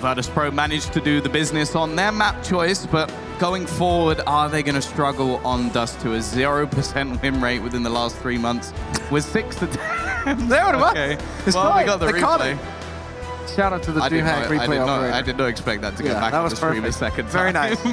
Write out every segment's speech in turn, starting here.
Virtus.pro managed to do the business on their map choice, but going forward, are they going to struggle on Dust 2? A 0% win rate within the last 3 months with 6 to 10. There it was. Okay. It's well, fine. we got the They caught replay. it. Shout out to the DreamHack replay operator. I did not expect that to go back that on was the stream a second time. Very nice.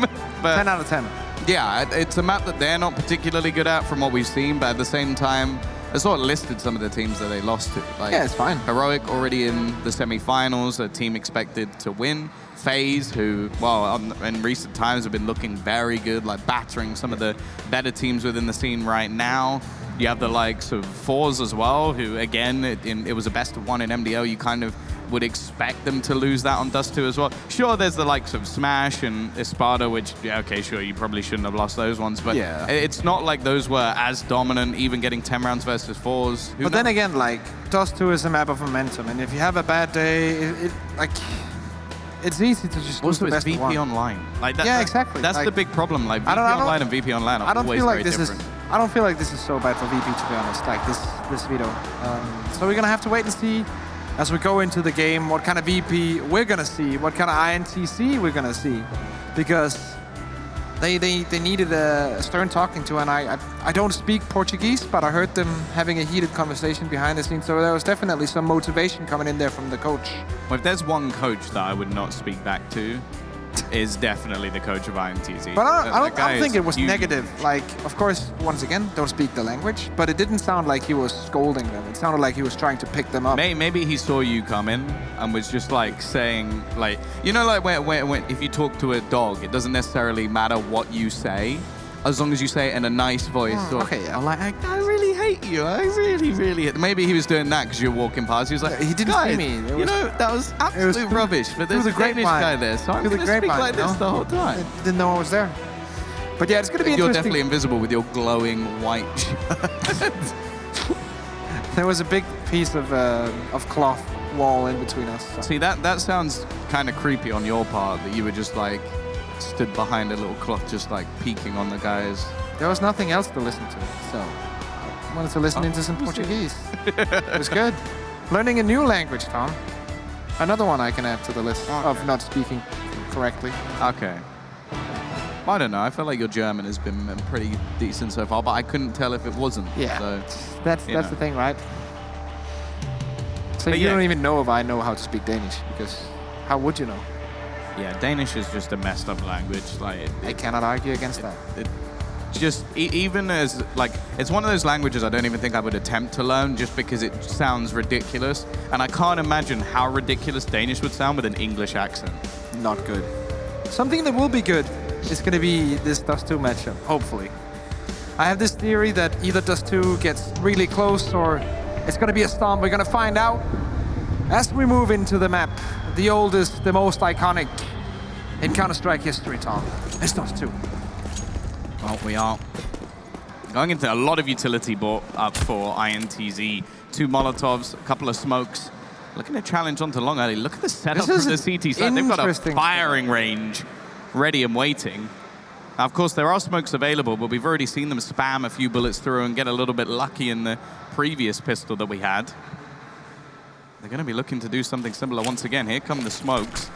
But 10 out of 10. yeah, it's a map that they're not particularly good at from what we've seen, but at the same time, they sort of listed some of the teams that they lost to. Like, Yeah, it's fine. Heroic already in the semi-finals, a team expected to win. FaZe, who, well, in recent times have been looking very good, like battering some of the better teams within the scene right now. You have the likes of Fours as well, who, again, it was a best of 1 in MDL. You kind of would expect them to lose that on Dust 2 as well. Sure, there's the likes of Smash and Espada, which, yeah, okay, sure, you probably shouldn't have lost those ones, but yeah. It's not like those were as dominant, even getting 10 rounds versus Fours. But then again, like, Dust 2 is a map of momentum, and if you have a bad day, it's easy to just lose also, the best it's of 1. VP Online. Like yeah, exactly. That's like, the big problem. Like, VP Online and VP Online are always very different. I don't feel like this is so bad for VP, to be honest, like this veto. So we're going to have to wait and see as we go into the game what kind of VP we're going to see, what kind of INTZ we're going to see. Because they needed a stern talking to, and I don't speak Portuguese, but I heard them having a heated conversation behind the scenes, so there was definitely some motivation coming in there from the coach. Well, if there's one coach that I would not speak back to, is definitely the coach of INTZ. But I don't think it was negative. Like, of course, once again, don't speak the language, but it didn't sound like he was scolding them. It sounded like he was trying to pick them up. Maybe he saw you come in and was just like saying, like, you know, like when if you talk to a dog, it doesn't necessarily matter what you say, as long as you say it in a nice voice. Okay, yeah. Like, I really hate you. I really hate. Maybe he was doing that because you're walking past. He was like, he didn't see me. You know, that was absolute rubbish. But there's a Danish guy there, so I'm going to speak like this the whole time. Didn't know I was there. But yeah, it's going to be You're interesting. definitely invisible with your glowing white shirt. There was a big piece of cloth wall in between us. So. See, that sounds kind of creepy on your part, that you were just like stood behind a little cloth, just like peeking on the guys. There was nothing else to listen to, so I wanted to listen into some Portuguese. It was good. Learning a new language, Tom. Another one I can add to the list of not speaking correctly. Okay. I don't know. I feel like your German has been pretty decent so far, but I couldn't tell if it wasn't. Yeah, so, that's the thing, right? So you don't even know if I know how to speak Danish, because how would you know? Yeah, Danish is just a messed up language. Like, I cannot argue against that. Just even as like, it's one of those languages I don't even think I would attempt to learn, just because it sounds ridiculous, and I can't imagine how ridiculous Danish would sound with an English accent. Not good. Something that will be good is going to be this Dust 2 matchup, hopefully. I have this theory that either Dust 2 gets really close or it's going to be a stomp. We're going to find out as we move into the map. The oldest, the most iconic in Counter-Strike history, Tom. It's Dust 2. Well, we are going into a lot of utility bought up for INTZ. 2 Molotovs, a couple of smokes. Looking to challenge onto long early. Look at the setup from the CT side. They've got a firing range ready and waiting. Now, of course, there are smokes available, but we've already seen them spam a few bullets through and get a little bit lucky in the previous pistol that we had. They're going to be looking to do something similar once again. Here come the smokes.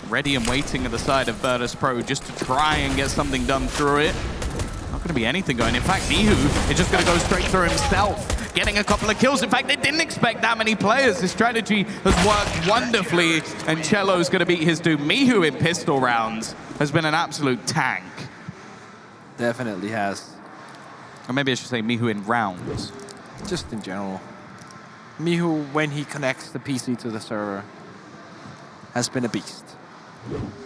Ready and waiting at the side of Virtus.pro just to try and get something done through it. Not going to be anything going. In fact, miHu is just going to go straight through himself, getting a couple of kills. In fact, they didn't expect that many players. His strategy has worked wonderfully, and Cello's going to beat his dude. miHu in pistol rounds has been an absolute tank. Definitely has. Or maybe I should say miHu in rounds. Just in general. miHu, when he connects the PC to the server, has been a beast.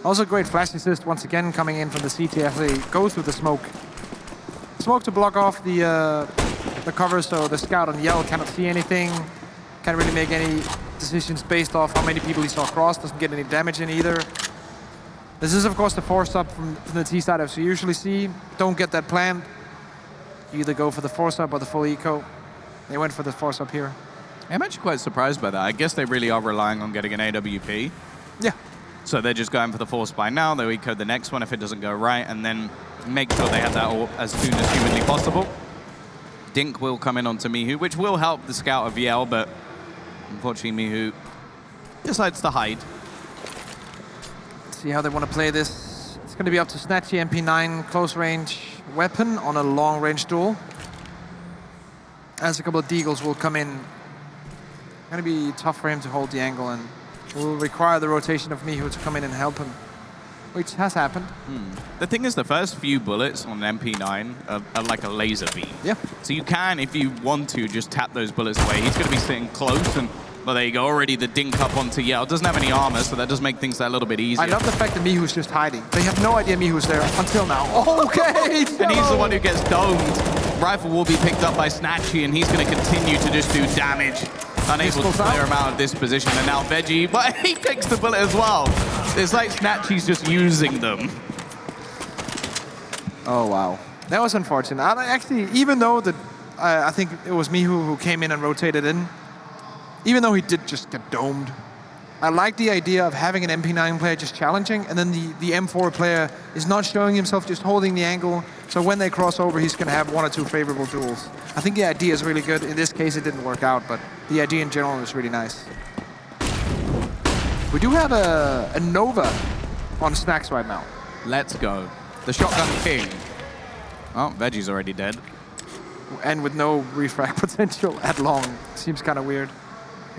Also great flash assist once again coming in from the CT as they go through the smoke. Smoke to block off the cover, so the scout on yellow cannot see anything. Can't really make any decisions based off how many people he saw cross. Doesn't get any damage in either. This is of course the force up from the T side as you usually see. Don't get that planned. You either go for the force up or the full eco. They went for the force up here. I'm actually quite surprised by that. I guess they really are relying on getting an AWP. Yeah. So they're just going for the force buy now. They eco the next one if it doesn't go right, and then make sure they have that all as soon as humanly possible. Dink will come in onto miHu, which will help the scout of Yell, but unfortunately miHu decides to hide. see how they want to play this. It's going to be up to Snatchy, MP9, close range weapon on a long range duel. As a couple of deagles will come in. Going to be tough for him to hold the angle, and will require the rotation of Mihu to come in and help him, which has happened. The thing is, the first few bullets on an MP9 are like a laser beam. Yeah. So you can, if you want to, just tap those bullets away. He's going to be sitting close, and well, there you go. Already the dink up onto Yell. Doesn't have any armor, so that does make things a little bit easier. I love the fact that Mihu's just hiding. They have no idea Mihu's there until now. Okay! And he's the one who gets domed. Rifle will be picked up by Snatchy, and he's going to continue to just do damage. Unable to clear him out of this position, and now Veggie, but he takes the bullet as well. It's like Snatchy's just using them. Oh, wow. That was unfortunate. Actually, even though I think it was Mihu who came in and rotated in, even though he did just get domed, I like the idea of having an MP9 player just challenging, and then the M4 player is not showing himself, just holding the angle. So when they cross over, he's going to have 1 or 2 favorable duels. I think the idea is really good. In this case, it didn't work out, but the idea in general is really nice. We do have a Nova on Snacks right now. Let's go. The Shotgun King. Oh, Veggie's already dead. And with no refrag potential at long. Seems kind of weird.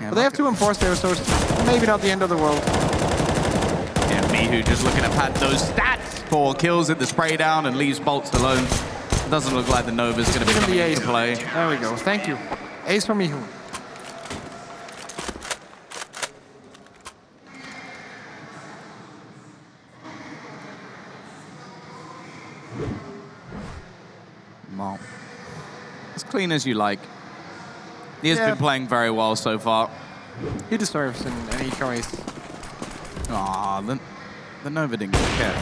Yeah, but they have 2 M4s there, so it's maybe not the end of the world. Yeah, Mihu just looking to pad those stats for kills at the spray down and leaves bolts alone. Doesn't look like the Nova's going to be coming into play. There we go. Thank you. Ace for Mihu. Well, as clean as you like. He has been playing very well so far. He deserves an eco ace. Aw, the Nova didn't get kept.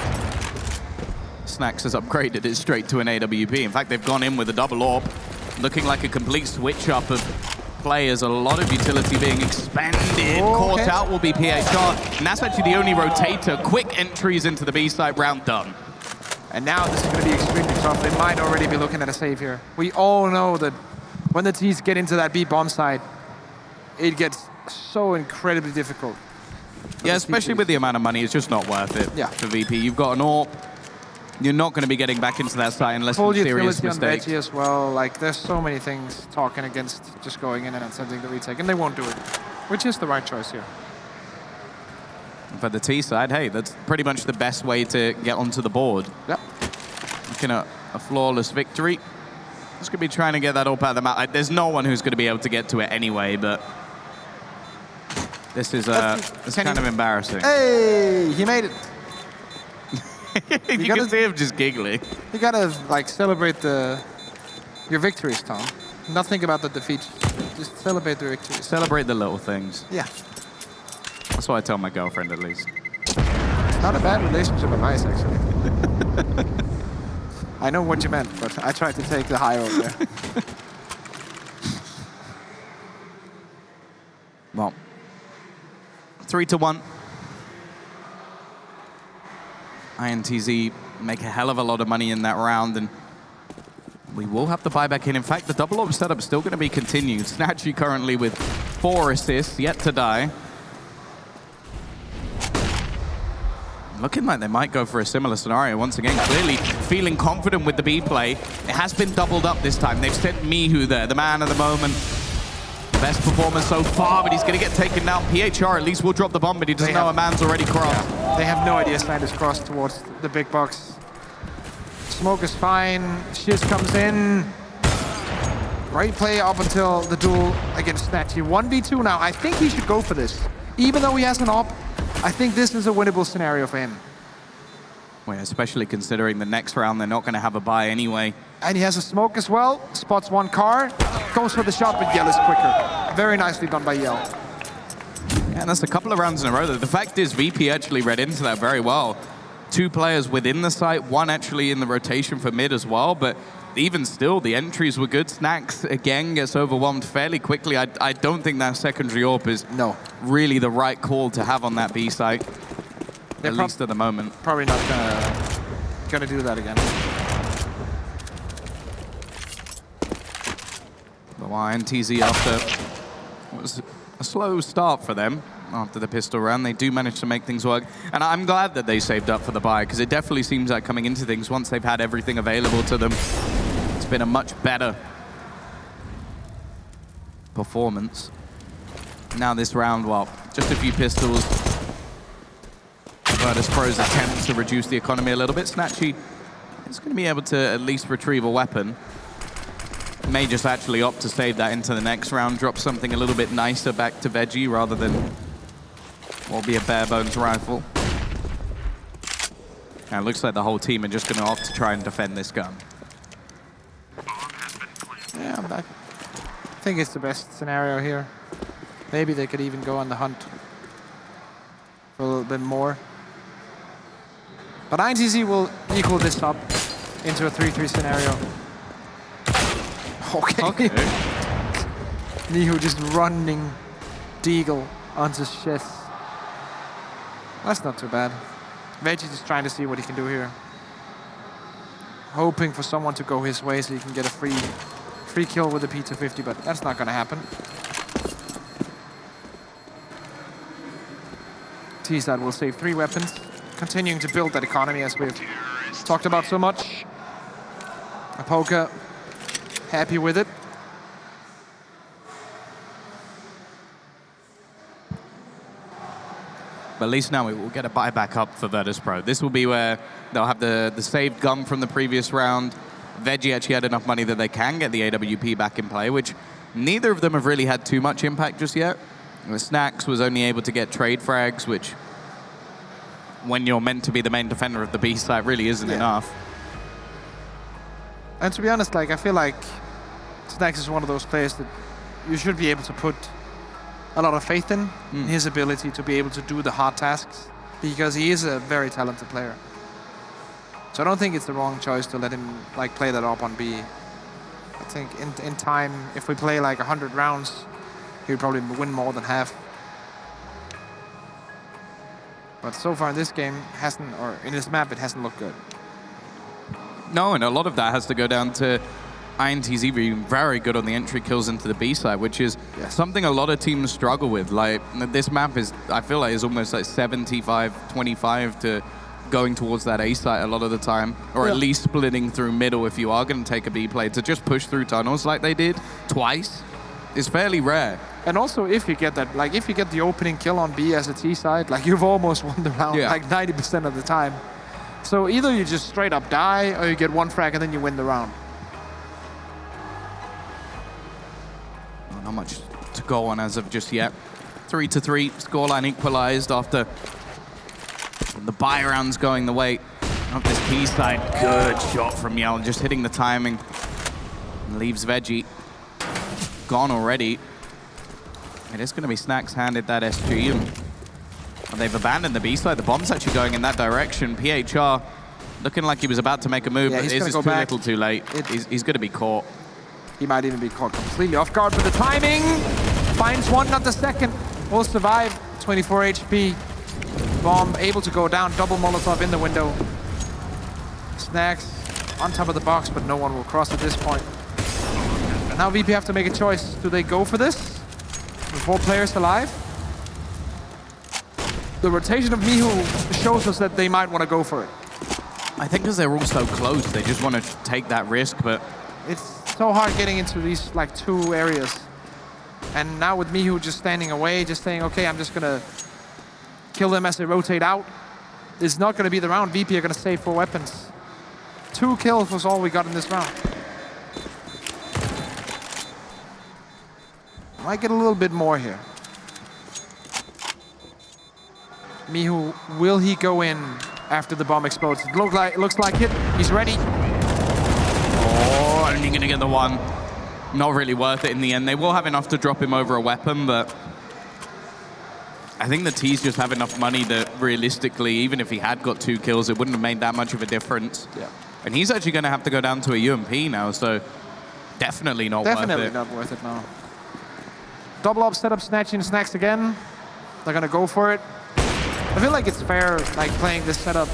Snacks has upgraded it straight to an AWP. In fact, they've gone in with a double AWP, looking like a complete switch-up of players. A lot of utility being expanded. Caught out will be PHR, and that's actually the only rotator. Quick entries into the B-side, round done. And now this is going to be extremely tough. They might already be looking at a save here. We all know that when the T's get into that B bomb side, it gets so incredibly difficult. Yeah, especially with the amount of money, it's just not worth it for VP. You've got an AWP. You're not going to be getting back into that side unless it's serious mistakes. Veggie as well. Like, there's so many things talking against just going in and attempting the retake, and they won't do it, which is the right choice here. For the T side, hey, that's pretty much the best way to get onto the board. Yep. Looking at a flawless victory. Just going to be trying to get that up out of the map. There's no one who's going to be able to get to it anyway, but this is it's kind of embarrassing. Hey, he made it. You can see him just giggling. You gotta like celebrate your victories, Tom. Nothing about the defeat. Just celebrate the victories. Celebrate the little things. Yeah. That's what I tell my girlfriend, at least. It's not a bad relationship of mine, actually. I know what you meant, but I tried to take the high road there. Well, 3-1. INTZ make a hell of a lot of money in that round, and we will have to buy back in. In fact, the double AWP setup is still going to be continued. Snatchy currently with 4 assists, yet to die. Looking like they might go for a similar scenario once again. Clearly feeling confident with the B play. It has been doubled up this time. They've sent Mihu there, the man of the moment. The best performer so far, but he's going to get taken down. PHR at least will drop the bomb, but he doesn't know a man's already crossed. Yeah. They have no idea Snyder's crossed towards the big box. Smoke is fine. Shiz comes in. Great play up until the duel against Snatchy. 1v2 now. I think he should go for this. Even though he has an op, I think this is a winnable scenario for him. Well, especially considering the next round they're not going to have a buy anyway. And he has a smoke as well. Spots one car. Goes for the shot, but Yell is quicker. Very nicely done by Yell. Yeah, and that's a couple of rounds in a row. The fact is VP actually read into that very well. 2 players within the site, 1 actually in the rotation for mid as well, but even still, the entries were good. Snacks, again, gets overwhelmed fairly quickly. I don't think that secondary AWP is really the right call to have on that B site, at least at the moment. Probably not gonna do that again. But INTZ after what was a slow start for them, after the pistol round. They do manage to make things work. And I'm glad that they saved up for the buy, because it definitely seems like coming into things, once they've had everything available to them, it's been a much better performance. Now this round, well, just a few pistols. Virtus.pro's attempt to reduce the economy a little bit. Snatchy is going to be able to at least retrieve a weapon. May just actually opt to save that into the next round, drop something a little bit nicer back to Veggie rather than what will be a bare bones rifle. And it looks like the whole team are just going to opt to try and defend this gun. Yeah, I think it's the best scenario here. Maybe they could even go on the hunt for a little bit more. But INTZ will equal this up into a 3-3 scenario. Okay. Mihu just running Deagle onto Chess. That's not too bad. Veggie just trying to see what he can do here. Hoping for someone to go his way so he can get a free kill with the P250, but that's not going to happen. INTZ will save 3 weapons, continuing to build that economy as we've talked about so much. Apoka happy with it. But at least now we will get a buyback up for Virtus.pro. This will be where they'll have the saved gun from the previous round. Veggie actually had enough money that they can get the AWP back in play, which neither of them have really had too much impact just yet. Snacks was only able to get trade frags, which when you're meant to be the main defender of the B site really isn't enough. And to be honest, like, I feel like Snacks is one of those players that you should be able to put a lot of faith in his ability to be able to do the hard tasks, because he is a very talented player. So I don't think it's the wrong choice to let him like play that up on B. I think in time, if we play like 100 rounds, he'd probably win more than half. But so far in this game, or in this map, it hasn't looked good. No, and a lot of that has to go down to INTZ being very good on the entry kills into the B side, which is something a lot of teams struggle with. Like, this map is, I feel like, is almost like 75-25 to going towards that A site a lot of the time, or at least splitting through middle if you are going to take a B play. To just push through tunnels like they did twice is fairly rare. And also, if you get that, like, if you get the opening kill on B as a T side, like, you've almost won the round, like 90% of the time. So either you just straight up die, or you get one frag and then you win the round. Not much to go on as of just yet. 3-3, scoreline equalized after the buy rounds going the way of this P side. Good shot from Yell, just hitting the timing. Leaves Veggie gone already. It is going to be Snacks handed that SG, and they've abandoned the B side. The bomb's actually going in that direction. PHR looking like he was about to make a move, but this is too little too late. He's going to be caught. He might even be caught completely off guard, but the timing finds one, not the second. Will survive. 24 HP. Bomb able to go down. Double Molotov in the window. Snacks on top of the box, but no one will cross at this point. And now VP have to make a choice. Do they go for this? With 4 players alive? The rotation of Mihu shows us that they might want to go for it. I think because they're all so close, they just want to take that risk, but it's so hard getting into these like 2 areas. And now with Mihu just standing away, just saying, okay, I'm just gonna kill them as they rotate out. It's not gonna be the round. VP are gonna save 4 weapons. 2 kills was all we got in this round. Might get a little bit more here. Mihu, will he go in after the bomb explodes? It looks like it. He's ready. Oh, only gonna get the one. Not really worth it in the end. They will have enough to drop him over a weapon, but I think the T's just have enough money that realistically, even if he had got 2 kills, it wouldn't have made that much of a difference. Yeah. And he's actually gonna have to go down to a UMP now, so definitely not worth it. Definitely not worth it now. Double up setup, snatching Snacks again. They're gonna go for it. I feel like it's fair, like, playing this setup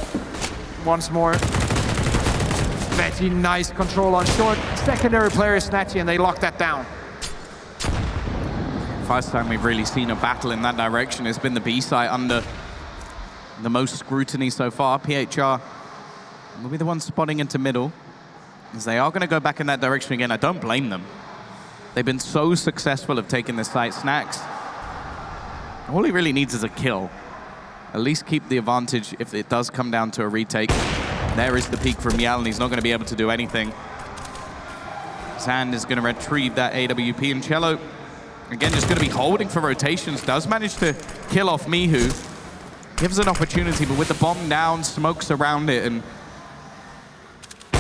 once more. Veggie, nice control on short. Secondary player is Snatchy, and they lock that down. first time we've really seen a battle in that direction. It's been the B site under the most scrutiny so far. PHR will be the one spotting into middle, as they are going to go back in that direction again. I don't blame them. They've been so successful of taking this site. Snacks, all he really needs is a kill. At least keep the advantage if it does come down to a retake. There is the peek from Yell, and he's not going to be able to do anything. Sand is going to retrieve that AWP, and Cello, again, just going to be holding for rotations. Does manage to kill off Mihu. Gives an opportunity, but with the bomb down, smokes around it, and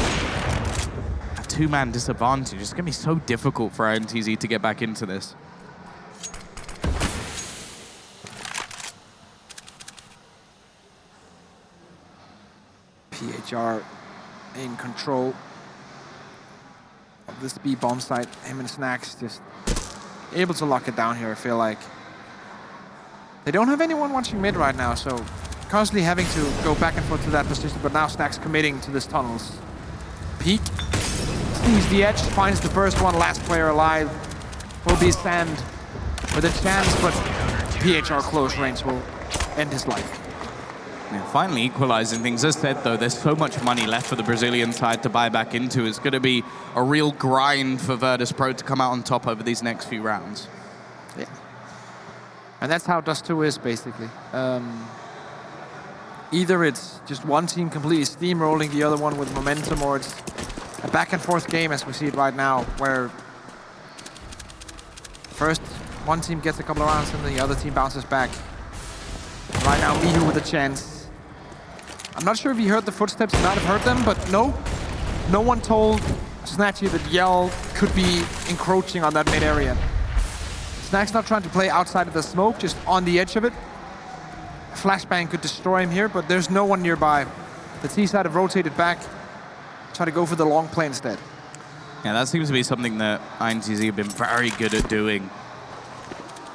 a two-man disadvantage. It's going to be so difficult for INTZ to get back into this. PHR in control of this B bomb site. Him and Snacks just able to lock it down here, I feel like. They don't have anyone watching mid right now, so constantly having to go back and forth to that position, but now Snacks committing to this tunnels. Peek, sees the edge, finds the first one, last player alive. Will be Sand with a chance, but PHR close range will end his life. Yeah, finally equalizing things. As said, though, there's so much money left for the Brazilian side to buy back into. It's going to be a real grind for Virtus.pro to come out on top over these next few rounds. Yeah. And that's how Dust 2 is, basically. Either it's just one team completely steamrolling the other one with momentum, or it's a back-and-forth game, as we see it right now, where first one team gets a couple of rounds and the other team bounces back. Right now, Mihu with a chance. I'm not sure if he heard the footsteps. He might have heard them, but no. No one told Snatchy that Yell could be encroaching on that mid area. Snack's not trying to play outside of the smoke, just on the edge of it. A flashbang could destroy him here, but there's no one nearby. The T side have rotated back, try to go for the long play instead. Yeah, that seems to be something that INTZ have been very good at doing.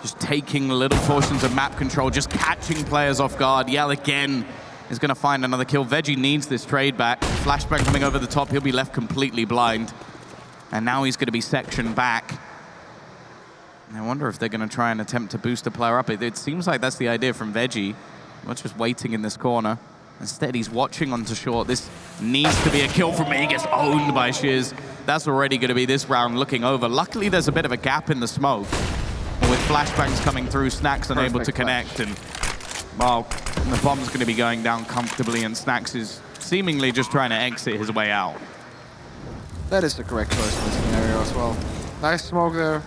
Just taking little portions of map control, just catching players off guard. Yell again is going to find another kill. Veggie needs this trade back. Flashbang coming over the top, he'll be left completely blind. And now he's going to be sectioned back. I wonder if they're going to try and attempt to boost a player up. It seems like that's the idea from Veggie. Not just waiting in this corner. Instead, he's watching onto short. This needs to be a kill from me. He gets owned by Shiz. That's already going to be this round looking over. Luckily, there's a bit of a gap in the smoke. With flashbangs coming through, Snacks unable to connect, and well, the bomb's going to be going down comfortably, and Snacks is seemingly just trying to exit his way out. That is the correct choice in this scenario as well. Nice smoke there.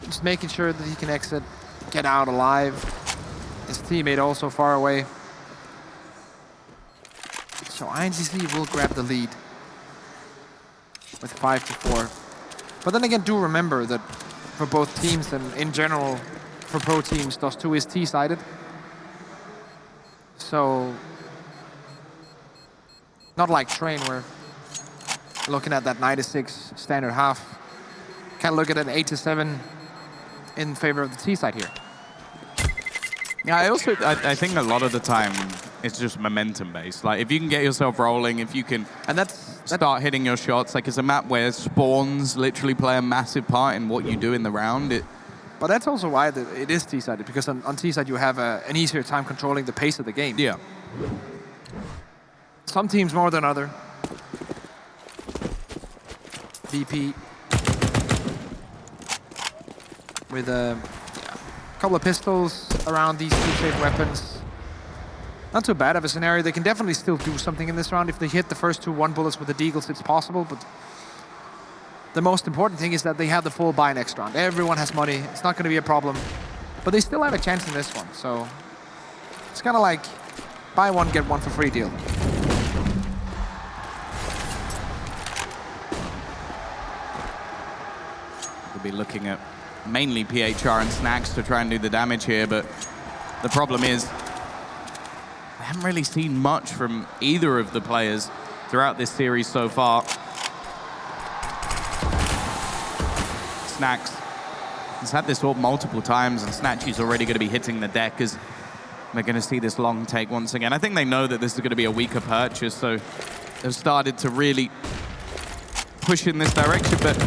Just making sure that he can exit, get out alive. His teammate also far away. So INTZ will grab the lead with 5-4. But then again, do remember that for both teams and in general for pro teams, Dust 2 is T-sided. So, not like Train, where looking at that 96 standard half, can look at an 8-7 in favor of the T-side here. Yeah, I think a lot of the time it's just momentum based. Like if you can get yourself rolling, if you can start hitting your shots, like it's a map where spawns literally play a massive part in what you do in the round. But that's also why it is T-sided, because on T-side you have an easier time controlling the pace of the game. Yeah. Some teams more than other. VP with a couple of pistols around these two safe weapons. Not too bad of a scenario. They can definitely still do something in this round. If they hit the first two 1 bullets with the Deagles, it's possible, but the most important thing is that they have the full buy next round. Everyone has money. It's not going to be a problem. But they still have a chance in this one, so it's kind of like buy one, get one for free deal. We'll be looking at mainly PHR and Snacks to try and do the damage here, but the problem is I haven't really seen much from either of the players throughout this series so far. Snacks has had this orb multiple times, and Snatchy's already going to be hitting the deck as we're going to see this long take once again. I think they know that this is going to be a weaker purchase, so they've started to really push in this direction, but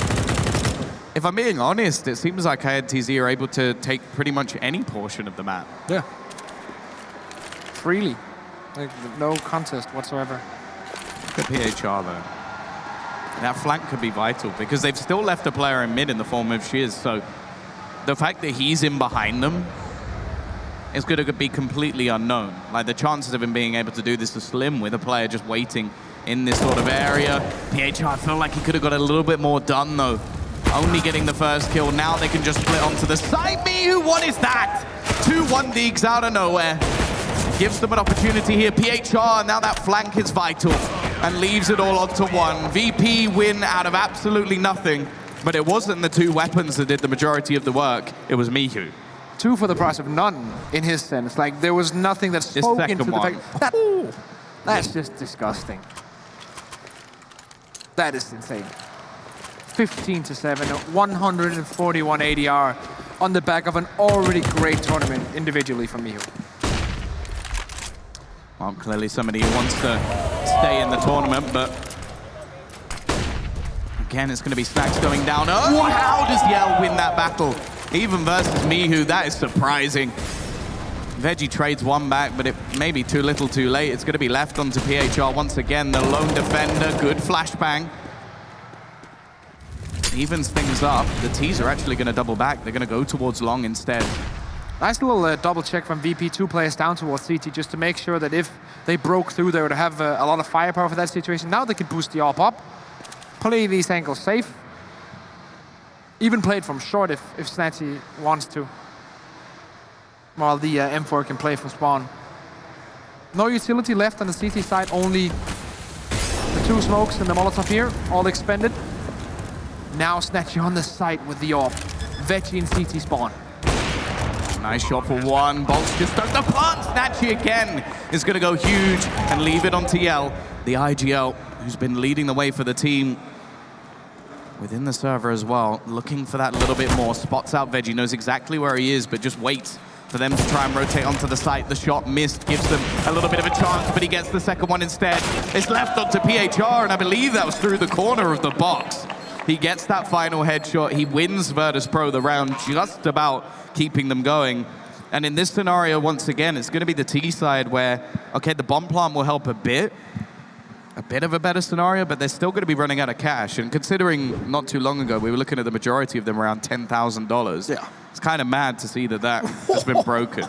If I'm being honest, it seems like INTZ are able to take pretty much any portion of the map. Yeah. Freely. Like, no contest whatsoever. Look at PHR, though. That flank could be vital, because they've still left a player in mid in the form of Shiz, so the fact that he's in behind them is going to be completely unknown. Like, the chances of him being able to do this are slim with a player just waiting in this sort of area. PHR felt like he could have got a little bit more done, though. Only getting the first kill. Now they can just split onto the side. miHu, what is that? 2-1 Deegs out of nowhere. Gives them an opportunity here. PHR, now that flank is vital and leaves it all onto one. VP win out of absolutely nothing, but it wasn't the two weapons that did the majority of the work. It was miHu. 2 for the price of none, in his sense. Like, there was nothing that spoke into the fact. That's just disgusting. That is insane. 15-7, 141 ADR on the back of an already great tournament individually from miHu. Well, clearly somebody who wants to stay in the tournament, but again, it's going to be Snacks going down. Oh, how does Yell win that battle? Even versus miHu, that is surprising. Veggie trades one back, but it may be too little too late. It's going to be left onto PHR once again, the lone defender. Good flashbang. Evens things up. The T's are actually going to double back. They're going to go towards long instead. Nice little double check from VP, 2 players down towards CT, just to make sure that if they broke through, they would have a lot of firepower for that situation. Now they can boost the AWP up, play these angles safe, even play it from short if Snatchy wants to, while the M4 can play from spawn. No utility left on the CT side, only the 2 smokes and the Molotov here, all expended. Now Snatchy on the site with the AWP. Veggie and CT spawn. Nice shot for one. Bolts just stuck the plant. Snatchy again is going to go huge and leave it onto Yell. The IGL, who's been leading the way for the team within the server as well, looking for that little bit more. Spots out Veggie, knows exactly where he is, but just waits for them to try and rotate onto the site. The shot missed, gives them a little bit of a chance, but he gets the second one instead. It's left onto PHR, and I believe that was through the corner of the box. He gets that final headshot. He wins Virtus.pro the round, just about keeping them going. And in this scenario, once again, it's going to be the T side where, okay, the bomb plant will help a bit of a better scenario, but they're still going to be running out of cash. And considering not too long ago, we were looking at the majority of them around $10,000. Yeah. It's kind of mad to see that has been broken.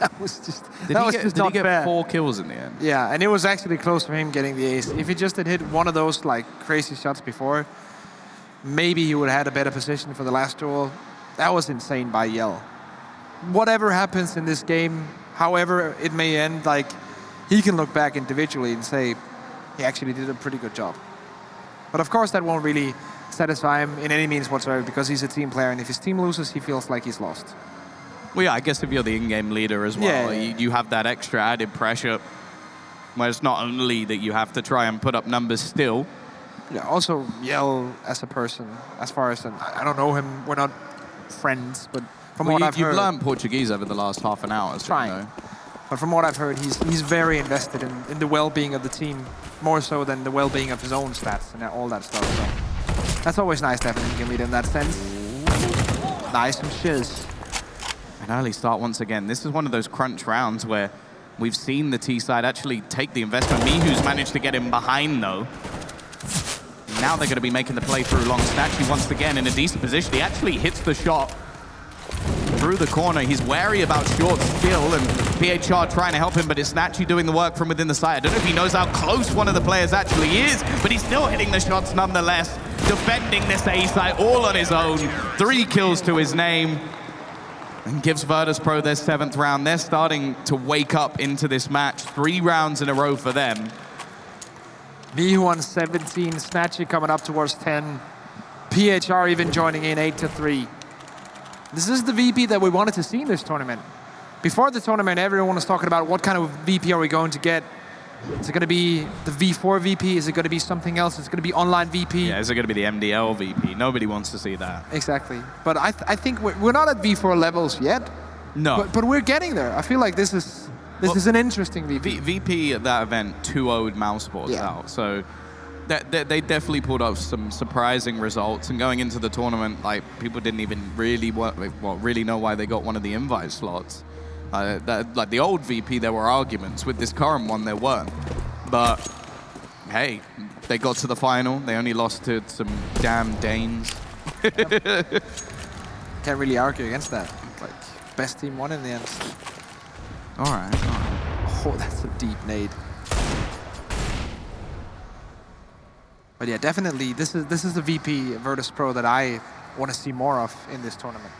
That was just Did he get 4 kills in the end? Yeah, and it was actually close for him getting the ace. If he just had hit one of those like crazy shots before, maybe he would have had a better position for the last duel. That was insane by Yell. Whatever happens in this game, however it may end, like, he can look back individually and say he actually did a pretty good job. But of course that won't really satisfy him in any means whatsoever, because he's a team player, and if his team loses, he feels like he's lost. Well, yeah, I guess if you're the in-game leader as well, you have that extra added pressure, where it's not only that you have to try and put up numbers still. Yeah, also Yell as a person, as far as, I don't know him, we're not friends, but from what I've heard... You've learned Portuguese over the last half an hour. So trying. You know. But from what I've heard, he's very invested in the well-being of the team, more so than the well-being of his own stats and all that stuff. So that's always nice to have an in-game leader in that sense. Nice and shiz. An early start once again. This is one of those crunch rounds where we've seen the T side actually take the investment. miHu's managed to get him behind, though. Now they're going to be making the play through long. Snatchy once again in a decent position. He actually hits the shot through the corner. He's wary about short still, and PHR trying to help him, but it's Snatchy doing the work from within the site. I don't know if he knows how close one of the players actually is, but he's still hitting the shots nonetheless. Defending this A site all on his own. 3 kills to his name. And gives Virtus.pro their 7th round. They're starting to wake up into this match. 3 rounds in a row for them. miHu on 17, Snatchy coming up towards 10. PHR even joining in 8-3. This is the VP that we wanted to see in this tournament. Before the tournament, everyone was talking about what kind of VP are we going to get. Is it going to be the V4 VP? Is it going to be something else? Is it going to be online VP? Yeah, is it going to be the MDL VP? Nobody wants to see that. Exactly. But I think we're not at V4 levels yet. No. But we're getting there. I feel like this is an interesting VP. VP at that event 2-0'd Mousesports out. So They definitely pulled off some surprising results, and going into the tournament, like, people didn't even really really know why they got one of the invite slots. Like the old VP, there were arguments. With this current one, there weren't. But hey, they got to the final. They only lost to some damn Danes. Can't really argue against that. Like, best team won in the end. All right. Oh, that's a deep nade. But yeah, definitely, this is the VP Virtus.pro that I want to see more of in this tournament.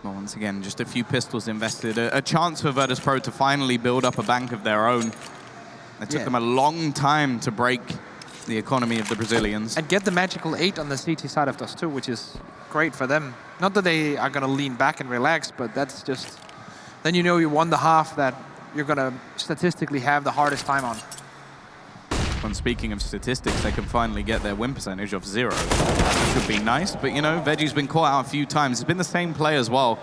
Well, once again, just a few pistols invested. A chance for Virtus.pro to finally build up a bank of their own. It took them a long time to break the economy of the Brazilians. And get the magical 8 on the CT side of Dust 2, which is great for them. Not that they are going to lean back and relax, but that's just... Then you know you won the half that you're going to statistically have the hardest time on. And speaking of statistics, they can finally get their win percentage of 0. That should be nice, but you know, Veggie's been caught out a few times. It's been the same play as well.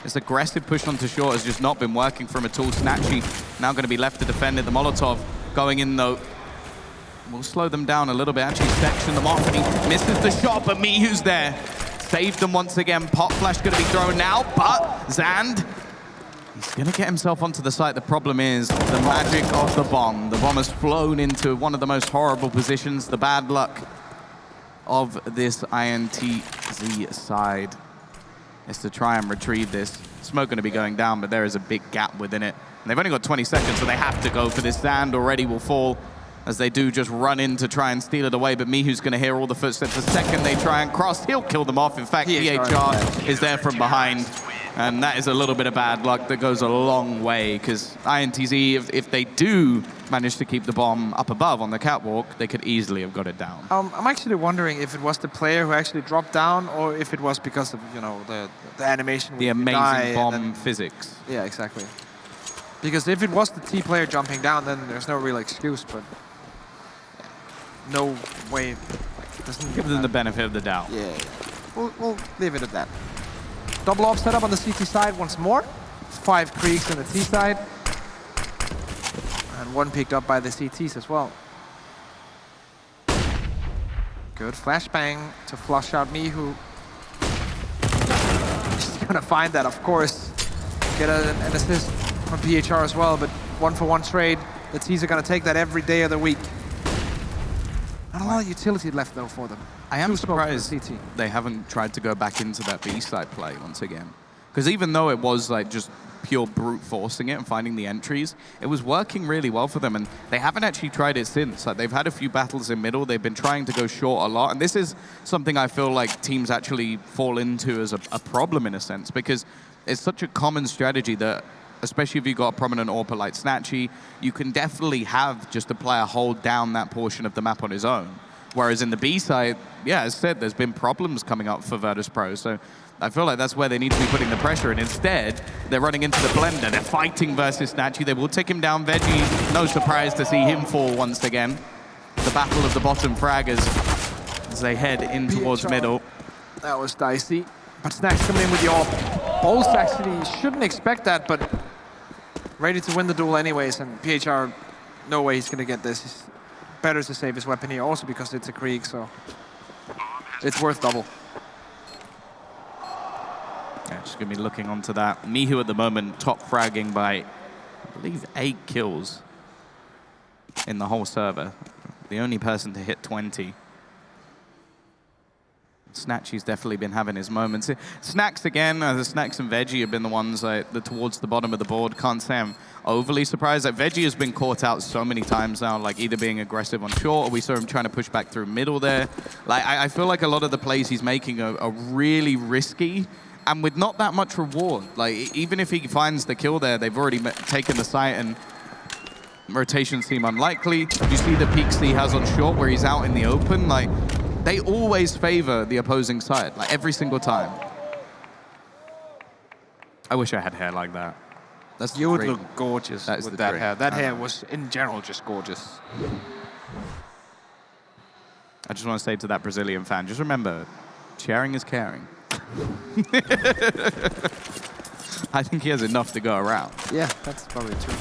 This aggressive push onto short has just not been working for him at all. Snatchy now going to be left to defend it. The Molotov going in though. We'll slow them down a little bit, actually section them off, and he misses the shot, but Mihu's there. Saved them once again. Pop flash going to be thrown now, but Zand, he's going to get himself onto the site. The problem is the magic of the bomb. The bomb has flown into one of the most horrible positions. The bad luck of this INTZ side is to try and retrieve this. Smoke going to be going down, but there is a big gap within it. And they've only got 20 seconds, so they have to go for this. Zand already will fall as they do just run in to try and steal it away, but Mihu's going to hear all the footsteps. The second they try and cross, he'll kill them off. In fact, PHR is there from behind. And that is a little bit of bad luck that goes a long way, because INTZ, if they do manage to keep the bomb up above on the catwalk, they could easily have got it down. I'm actually wondering if it was the player who actually dropped down, or if it was because of, you know, the animation. The amazing bomb physics. Yeah, exactly. Because if it was the T player jumping down, then there's no real excuse, but no way. Like, doesn't give them the benefit of the doubt. Yeah. We'll leave it at that. Double off setup on the CT side once more. 5 creeks on the T side. And 1 picked up by the CTs as well. Good flashbang to flush out Mihu. She's gonna find that, of course. Get an assist from PHR as well, but 1-for-1 trade. The T's are gonna take that every day of the week. Not a lot of utility left though for them. I am surprised they haven't tried to go back into that B-side play once again. Because even though it was like just pure brute forcing it and finding the entries, it was working really well for them, and they haven't actually tried it since. Like, they've had a few battles in middle, they've been trying to go short a lot, and this is something I feel like teams actually fall into as a problem in a sense, because it's such a common strategy that, especially if you've got a prominent AWPer like Snatchy, you can definitely have just a player hold down that portion of the map on his own. Whereas in the B side, yeah, as said, there's been problems coming up for Virtus.pro, so I feel like that's where they need to be putting the pressure, and instead, they're running into the blender. They're fighting versus Snatchy. They will take him down. Veggie, no surprise to see him fall once again. The battle of the bottom fraggers as they head in towards middle. That was dicey. But Snacks coming in with the AWP. Bolts actually shouldn't expect that, but ready to win the duel anyways, and PHR, no way he's going to get this. He's better to save his weapon here, also because it's a Krieg, so it's worth double. Yeah, just going to be looking onto that. Mihu at the moment top fragging by, I believe, 8 kills in the whole server. The only person to hit 20. Snatchy's definitely been having his moments. Snacks again, the Snacks and Veggie have been the ones towards the bottom of the board. Can't say I'm overly surprised. Like, Veggie has been caught out so many times now, like either being aggressive on short, or we saw him trying to push back through middle there. Like, I feel like a lot of the plays he's making are really risky, and with not that much reward. Like, even if he finds the kill there, they've already taken the site, and rotations seem unlikely. You see the peaks he has on short where he's out in the open. Like, they always favor the opposing side, like every single time. I wish I had hair like that. You would look gorgeous with that hair. That hair Uh-huh. was, in general, just gorgeous. I just want to say to that Brazilian fan, just remember, sharing is caring. I think he has enough to go around. Yeah, that's probably true.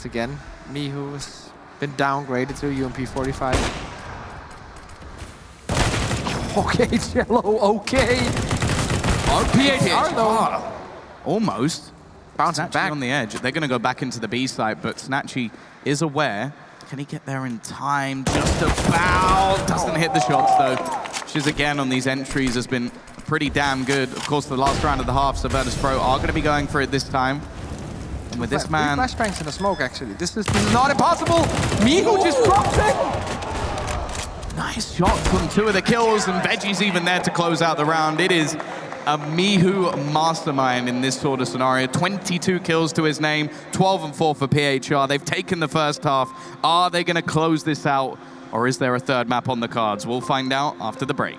once again. Mihu has been downgraded to UMP 45. Okay, Cello, okay. PHR though. Almost. Bouncing Snatchy back. on the edge. They're going to go back into the B site, but Snatchy is aware. Can he get there in time? Just about. Doesn't hit the shots, though. Shiz again on these entries has been pretty damn good. Of course, the last round of the half, so Virtus.pro are going to be going for it this time. And with this man... flashbangs in the smoke, actually. This is not impossible. Mihu just drops it. Nice shots on 2 of the kills, and Veggie's even there to close out the round. It is a Mihu mastermind in this sort of scenario. 22 kills to his name, 12 and 4 for PHR. They've taken the first half. Are they going to close this out, or is there a third map on the cards? We'll find out after the break.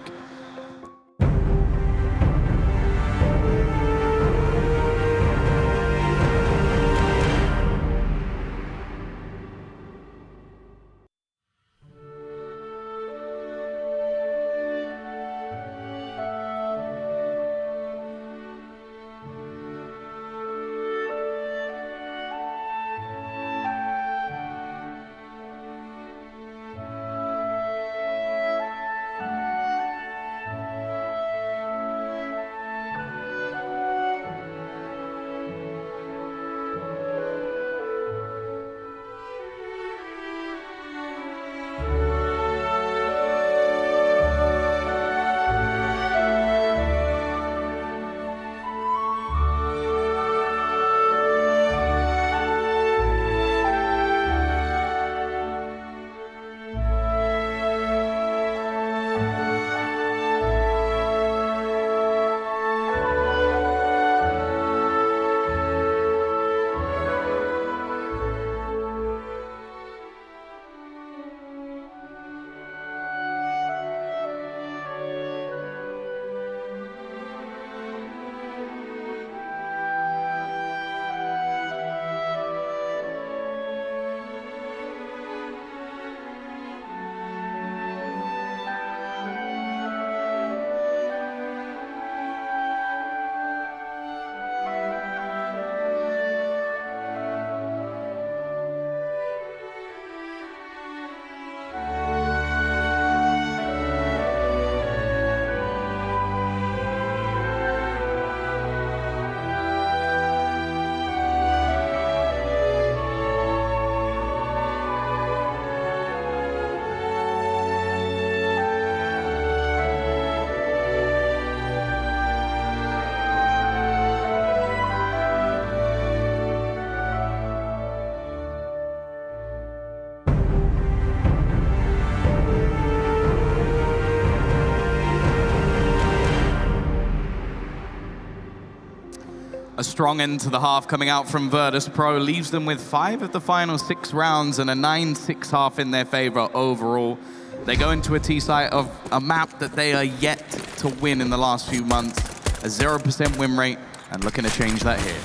A strong end to the half coming out from Virtus.pro leaves them with 5 of the final 6 rounds and a 9-6 half in their favor overall. They go into a T-site of a map that they are yet to win in the last few months. A 0% win rate, and looking to change that here.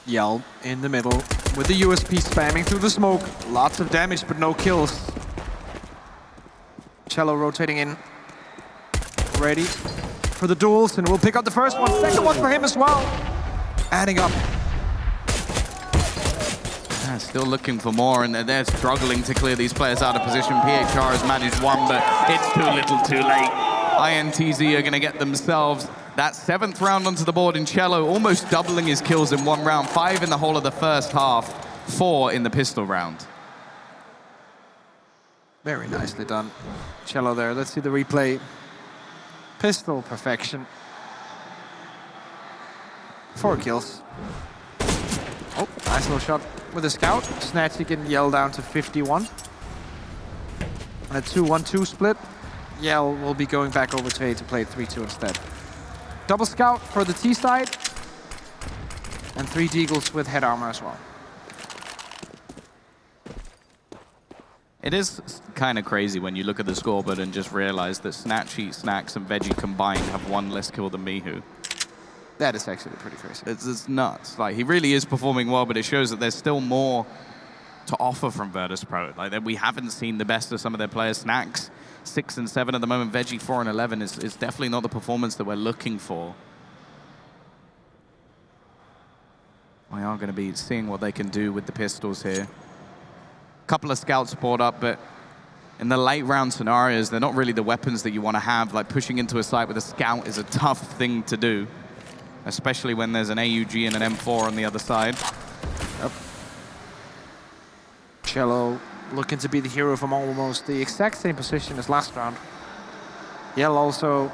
Yell in the middle with the USP spamming through the smoke. Lots of damage, but no kills. Cello rotating in. Ready for the duels, and we'll pick up the first one. Second one for him as well. Adding up. Yeah, still looking for more, and they're struggling to clear these players out of position. PHR has managed one, but it's too little too late. INTZ are going to get themselves that 7th round onto the board in Cello, almost doubling his kills in 1 round. 5 in the whole of the first half, 4 in the pistol round. Very nicely done. Cello there. Let's see the replay. Pistol perfection. 4 kills. Oh, nice little shot with a scout. Snatchy getting Yell down to 51. And a 2-1-2 split. Yell will be going back over to A to play 3-2 instead. Double scout for the T side. And 3 deagles with head armor as well. It is kind of crazy when you look at the scoreboard and just realize that Snatchy, Snacks, and Veggie combined have 1 less kill than Mihu. That is actually pretty crazy. It's nuts. Like, he really is performing well, but it shows that there's still more to offer from Virtus.pro. Like, that we haven't seen the best of some of their players. Snacks, 6 and 7 at the moment. Veggie, 4 and 11 is definitely not the performance that we're looking for. They are going to be seeing what they can do with the pistols here. A couple of scouts brought up, but in the late round scenarios, they're not really the weapons that you want to have. Like pushing into a site with a scout is a tough thing to do, especially when there's an AUG and an M4 on the other side. Yep. Cello looking to be the hero from almost the exact same position as last round. Yell also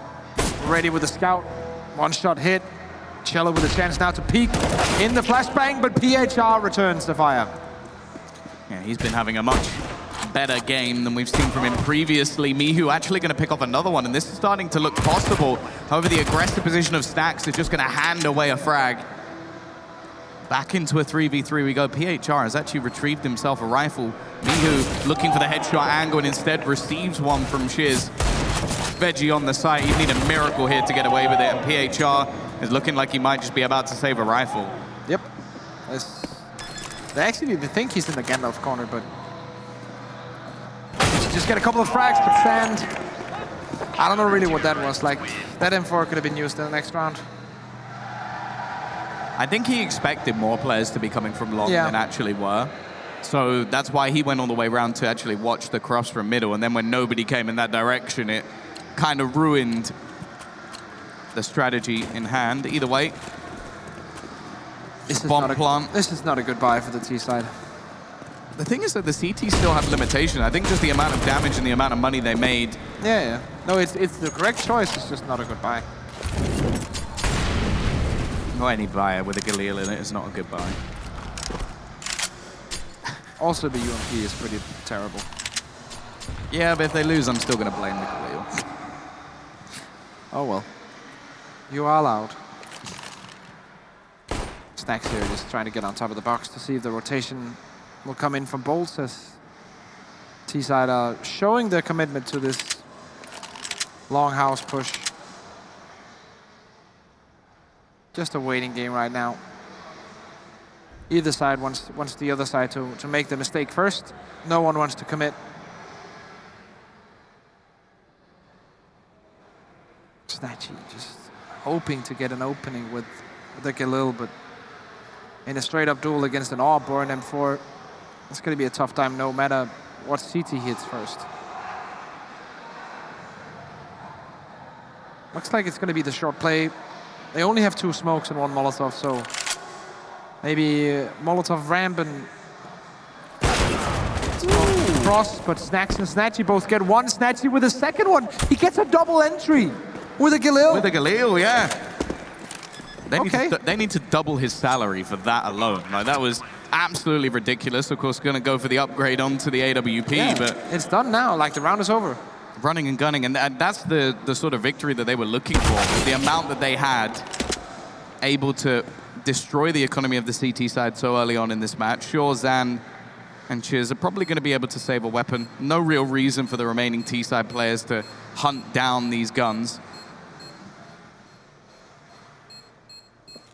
ready with the scout. One shot hit. Cello with a chance now to peek in the flashbang, but PHR returns the fire. Yeah, he's been having a much better game than we've seen from him previously. Mihu actually going to pick off another one, and this is starting to look possible. However, the aggressive position of Snacks is just going to hand away a frag. Back into a 3v3 we go. PHR has actually retrieved himself a rifle. Mihu looking for the headshot angle and instead receives one from Shiz. Veggie on the site. You need a miracle here to get away with it, and PHR is looking like he might just be about to save a rifle. Yep. They actually think he's in the Gandalf corner, but just get a couple of frags to stand. I don't know really what that was. Like, that M4 could have been used in the next round. I think he expected more players to be coming from long than actually were. So that's why he went all the way around to actually watch the cross from middle. And then when nobody came in that direction, it kind of ruined the strategy in hand. Either way, this bomb plant. This is not a good buy for the T side. The thing is that the CT still have limitations. I think just the amount of damage and the amount of money they made. Yeah. No, it's the correct choice. It's just not a good buy. Well, any buyer with a Galil in it is not a good buy. Also, the UMP is pretty terrible. Yeah, but if they lose, I'm still going to blame the Galil. Oh well. You are allowed. Snacks here just trying to get on top of the box to see if the rotation will come in from bolts, as T-side are showing their commitment to this long house push. Just a waiting game right now. Either side wants the other side to make the mistake first. No one wants to commit. Snatchy just hoping to get an opening with the Galil, but in a straight-up duel against an AWP or an M4, it's going to be a tough time no matter what CT hits first. Looks like it's going to be the short play. They only have 2 smokes and 1 Molotov, so maybe Molotov ramp and cross, but Snacks and Snatchy both get one. Snatchy with a second one. He gets a double entry with a Galil. With a Galil, yeah. They need to double his salary for that alone. Like, that was absolutely ridiculous. Of course, going to go for the upgrade onto the AWP, but it's done now. Like, the round is over. Running and gunning, and that's the sort of victory that they were looking for. The amount that they had, able to destroy the economy of the CT side so early on in this match. Sure, Zan and Chiz are probably going to be able to save a weapon. No real reason for the remaining T-side players to hunt down these guns.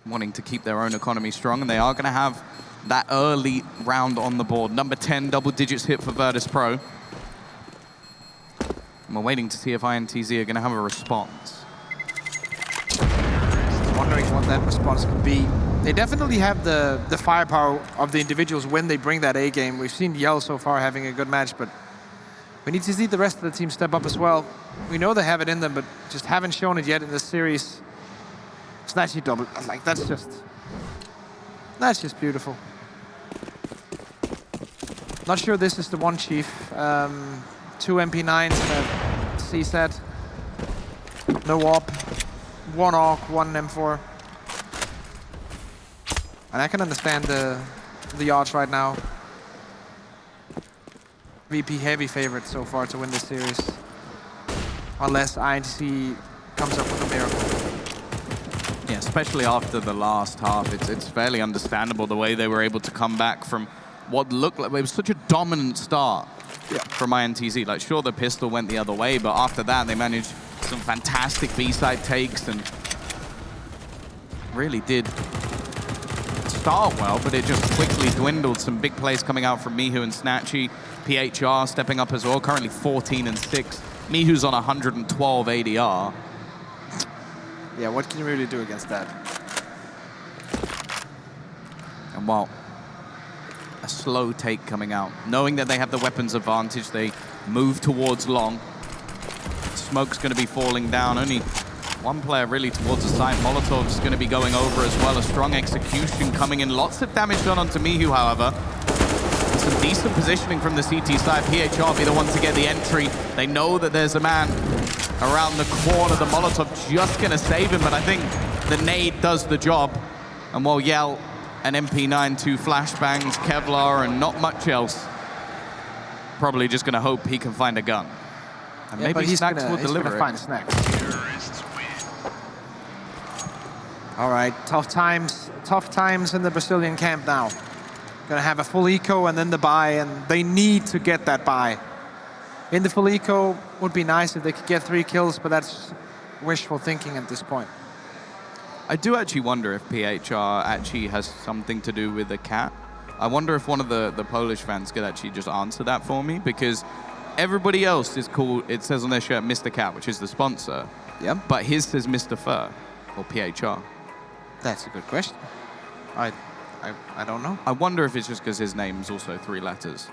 Wanting to keep their own economy strong, and they are going to have that early round on the board. Number 10, double digits hit for Virtus.pro. And we're waiting to see if INTZ are going to have a response. Just wondering what that response could be. They definitely have the firepower of the individuals when they bring that A game. We've seen Yell so far having a good match, but we need to see the rest of the team step up as well. We know they have it in them, but just haven't shown it yet in this series. Snatchy double, like, that's just beautiful. Not sure this is the one, Chief. 2 MP9s and a CZ. No AWP. 1 AWP, 1 M4. And I can understand the odds right now. VP heavy favorite so far to win this series. Unless INTZ comes up with a miracle. Yeah, especially after the last half, it's fairly understandable the way they were able to come back from what looked like it was such a dominant start from INTZ. Like, sure, the pistol went the other way, but after that, they managed some fantastic B-side takes and really did start well, but it just quickly dwindled. Some big plays coming out from Mihu and Snatchy. PHR stepping up as well, currently 14 and 6. Mihu's on 112 ADR. Yeah, what can you really do against that? And while a slow take coming out, knowing that they have the weapons advantage, they move towards long. Smoke's going to be falling down. Only one player really towards the side. Molotov's going to be going over as well. A strong execution coming in. Lots of damage done onto Mihu, however. Some decent positioning from the CT side. PHR be the one to get the entry. They know that there's a man around the corner. The Molotov just going to save him, but I think the nade does the job. And while Yell and MP9, 2 flashbangs, Kevlar, and not much else, probably just going to hope he can find a gun. And yeah, maybe Snacks will deliver it. Find Snacks. All right, tough times in the Brazilian camp now. Gonna have a full eco and then the buy, and they need to get that buy. In the full eco, would be nice if they could get 3 kills, but that's wishful thinking at this point. I do actually wonder if PHR actually has something to do with the cat. I wonder if one of the Polish fans could actually just answer that for me, because everybody else is called, it says on their shirt, Mr. Cat, which is the sponsor. Yep. But his says Mr. Fur, or PHR. That's a good question. I don't know. I wonder if it's just because his name's also 3 letters.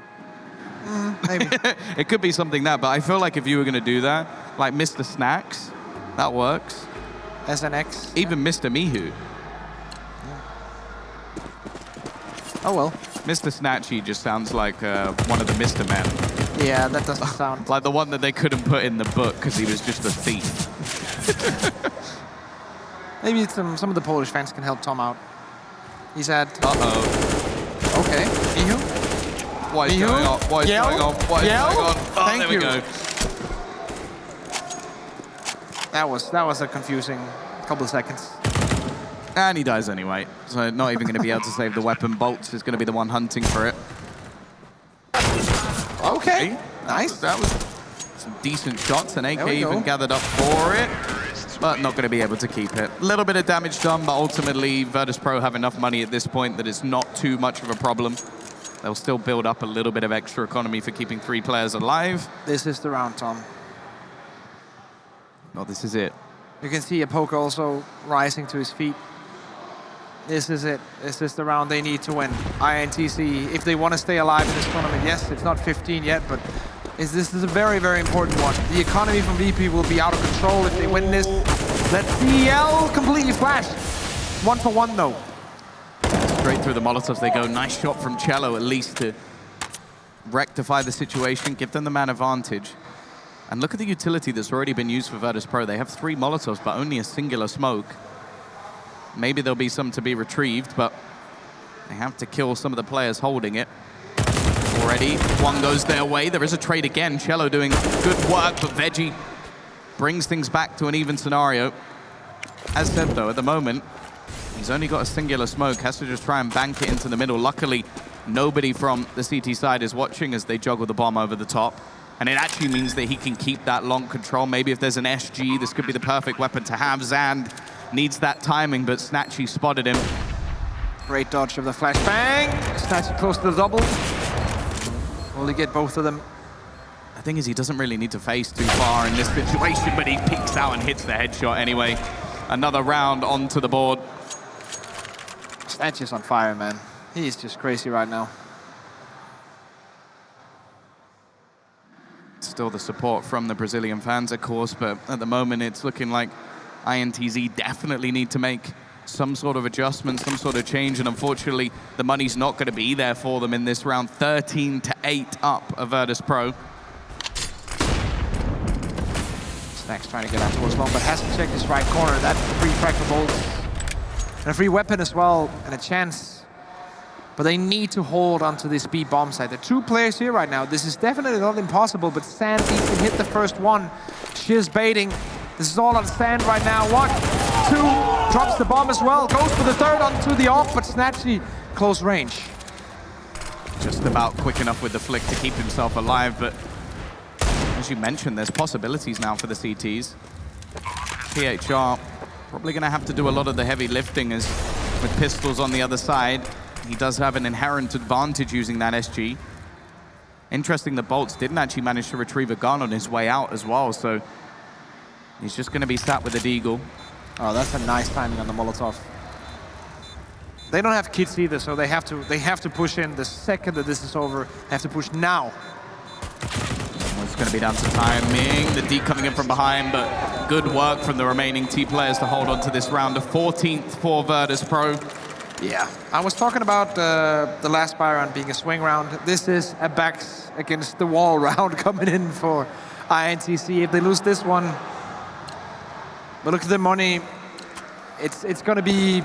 Maybe. It could be something that, but I feel like if you were going to do that, like Mr. Snacks, that works. SNX. Even Mr. Mihu. Yeah. Oh well. Mr. Snatchy just sounds like one of the Mr. Men. Yeah, that doesn't sound... Like the one that they couldn't put in the book because he was just a thief. Maybe some of the Polish fans can help Tom out. He's at... Uh-oh. Okay. Mihu? What is going on? What is going on? What is going on? Oh, Thank there you. we go. That was a confusing couple of seconds. And he dies anyway. So not even going to be able to save the weapon. Bolts is going to be the one hunting for it. Okay. Nice. That was some decent shots, and AK even gathered up for it, but not going to be able to keep it. A little bit of damage done, but ultimately Virtus.pro have enough money at this point that it's not too much of a problem. They'll still build up a little bit of extra economy for keeping 3 players alive. This is the round, Tom. Oh, this is it. You can see Apoka also rising to his feet. This is it. This is the round they need to win. INTZ, if they want to stay alive in this tournament, yes, it's not 15 yet, but this is a very, very important one. The economy from VP will be out of control if they win this. Let's see L completely flash. 1 for 1 though. Straight through the Molotovs they go. Nice shot from Cello at least to rectify the situation, give them the man advantage. And look at the utility that's already been used for Virtus.pro. They have 3 Molotovs, but only a singular smoke. Maybe there'll be some to be retrieved, but they have to kill some of the players holding it. Already, 1 goes their way. There is a trade again. Cello doing good work, but Veggie brings things back to an even scenario. As said, though, at the moment, he's only got a singular smoke, has to just try and bank it into the middle. Luckily, nobody from the CT side is watching as they juggle the bomb over the top. And it actually means that he can keep that long control. Maybe if there's an SG, this could be the perfect weapon to have. Zand needs that timing, but Snatchy spotted him. Great dodge of the flashbang. Snatchy close to the double. Will he get both of them? The thing is, he doesn't really need to face too far in this situation, but he peeks out and hits the headshot anyway. Another round onto the board. Snatchy's on fire, man. He's just crazy right now. Still the support from the Brazilian fans, of course, but at the moment it's looking like INTZ definitely need to make some sort of adjustment, some sort of change, and unfortunately the money's not going to be there for them in this round. 13-8 up of Virtus.pro. Snacks trying to get out towards long, but has to check his right corner. That's a free fractal bolt. And a free weapon as well, and a chance. But they need to hold onto this B bomb site. There are 2 players here right now. This is definitely not impossible, but Sand needs to hit the first one. She's baiting. This is all on Sand right now. 1, 2, drops the bomb as well. Goes for the 3rd onto the off, but Snatchy close range. Just about quick enough with the flick to keep himself alive, but as you mentioned, there's possibilities now for the CTs. PHR probably going to have to do a lot of the heavy lifting as with pistols on the other side. He does have an inherent advantage using that SG. Interesting that Bolts didn't actually manage to retrieve a gun on his way out as well, so he's just going to be sat with a deagle. Oh, that's a nice timing on the Molotov. They don't have kits either, so they have to push in the second that this is over. They have to push now. It's going to be down to timing. The D coming in from behind, but good work from the remaining T players to hold on to this round. A 14th for Virtus.pro. Yeah, I was talking about the last buy round being a swing round. This is a backs against the wall round coming in for INTZ. If they lose this one, but look at the money. It's going to be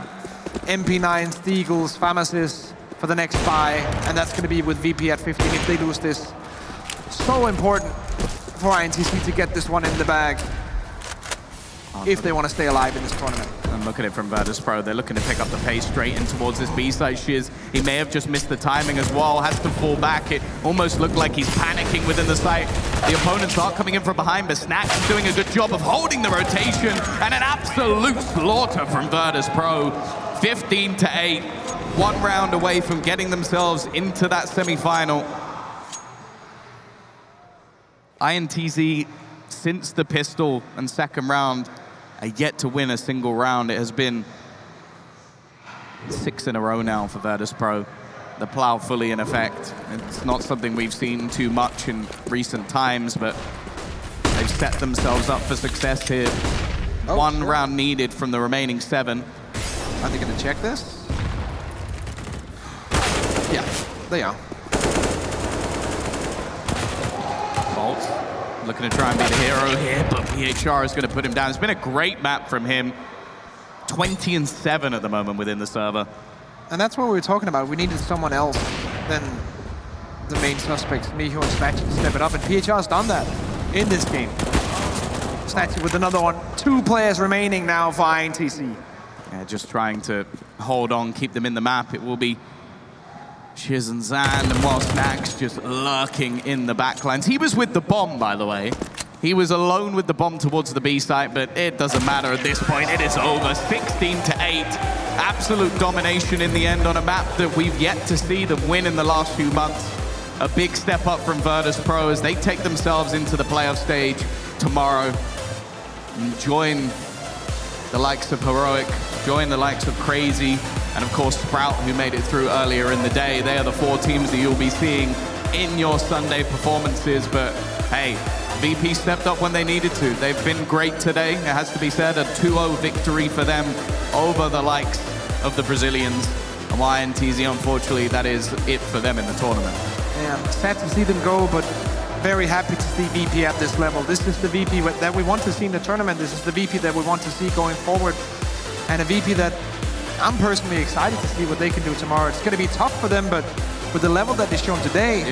MP9, Steagles, Pharmacists for the next buy, and that's going to be with VP at 15 if they lose this. So important for INTZ to get this one in the bag if they want to stay alive in this tournament. And look at it from Virtus.pro. They're looking to pick up the pace straight in towards this B-side. Shiz, he may have just missed the timing as well. Has to fall back. It almost looked like he's panicking within the site. The opponents are coming in from behind, but Snack is doing a good job of holding the rotation. And an absolute slaughter from Virtus.pro. 15-8. 1 round away from getting themselves into that semi-final. INTZ, since the pistol and second round, are yet to win a single round. It has been 6 in a row now for Virtus.pro. The plow fully in effect. It's not something we've seen too much in recent times, but they've set themselves up for success here. One round needed from the remaining 7. Are they going to check this? Yeah, they are. Bolt looking to try and be the hero here, but PHR is going to put him down. It's been a great map from him. 20-7 at the moment within the server. And that's what we were talking about. We needed someone else than the main suspects, Miho and Snatchy, to step it up. And PHR has done that in this game. Snatchy with another one. 2 players remaining now for INTZ. Yeah, just trying to hold on, keep them in the map. It will be Shiz and Zand, and while Snack's just lurking in the backlines. He was with the bomb, by the way. He was alone with the bomb towards the B site, but it doesn't matter at this point. It is over, 16-8. Absolute domination in the end on a map that we've yet to see them win in the last few months. A big step up from Virtus.pro as they take themselves into the playoff stage tomorrow and join the likes of Heroic, join the likes of Crazy, and of course Sprout, who made it through earlier in the day. They are the 4 teams that you'll be seeing in your Sunday performances. But hey, VP stepped up when they needed to. They've been great today. It has to be said, a 2-0 victory for them over the likes of the Brazilians. And INTZ, unfortunately, that is it for them in the tournament. Yeah, sad to see them go, but very happy to see VP at this level. This is the VP that we want to see in the tournament. This is the VP that we want to see going forward. And a VP that I'm personally excited to see what they can do tomorrow. It's going to be tough for them, but with the level that they've shown today,